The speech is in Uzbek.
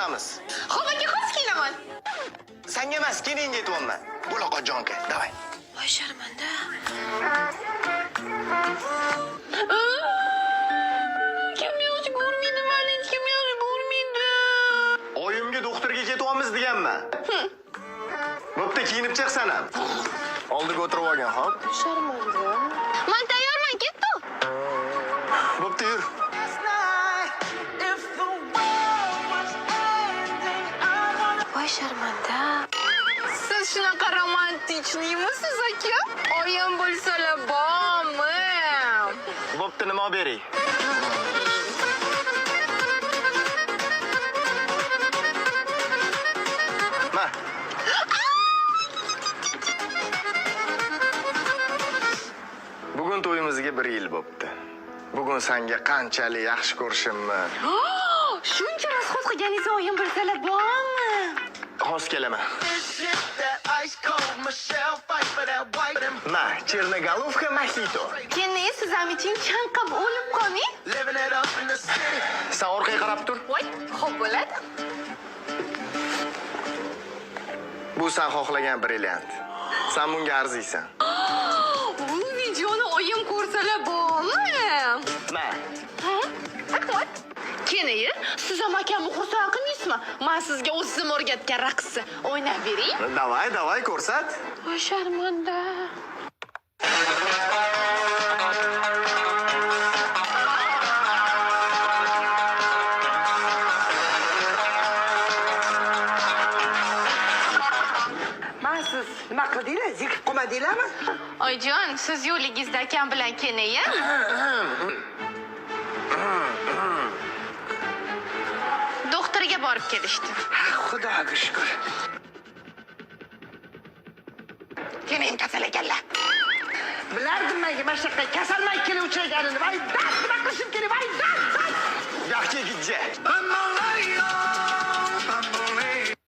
kelamiz. Xo'p, aka, hozir kelaman. Senga emas, keling aytyapman. Buloqojonka, davay. Voy sharmanda. Kim yaxshi ko'rmaydi, meni hech kim yaxshi ko'rmaydi. Oyimga doktorga ketyapmiz deganman. Bo'pti, kiyinib chiqsan ham. Oldiga o'tirib olgan, xo'p? Sharmanda. Men tayyorman, ketdim. Bo'pti, yur. Voy sharmanda. Siz shunaqa romantichlimisiz, aka? Oyim bo'lsalar bormi? Bo'pti, nima olib beray? Ma. Bugun to'yimizga 1 yil bo'pti. Bugun senga qanchalik yaxshi ko'rishimni. Shuncha rasxoz qilganingiz oyim bilsalar bormi? Hozir kelaman. Ma, Chernogolovka mojito. Keyin siz ham iching chanqab o'lib qoling. Sen orqaga qarab tur. Voy, xo'p bo'ladi. Bu sen xohlagan brilliant. Sen bunga arziysan. Bu videoni oyim ko'rsalar bormi? Ma. Ha? Rahmat. Keyin siz ham akamni xursand qilmaysizmi? Men sizga o'zim o'rgatgan raqsni o'ynab bering. Davay, ko'rsat. Voy sharmanda. Siz nima qildingiz? Zikr qilmadinglarmi? Oyjon, siz yo'ligingizda akam bilan keyin. Doktorga borib kelishdi. Xudoga shukr. Keling kasal ekanlar. Bilardim menga mana shunaqa kasalman kelib uchraganini. Voy, nima qilishim kerak? Voy, Yaxshi gidja.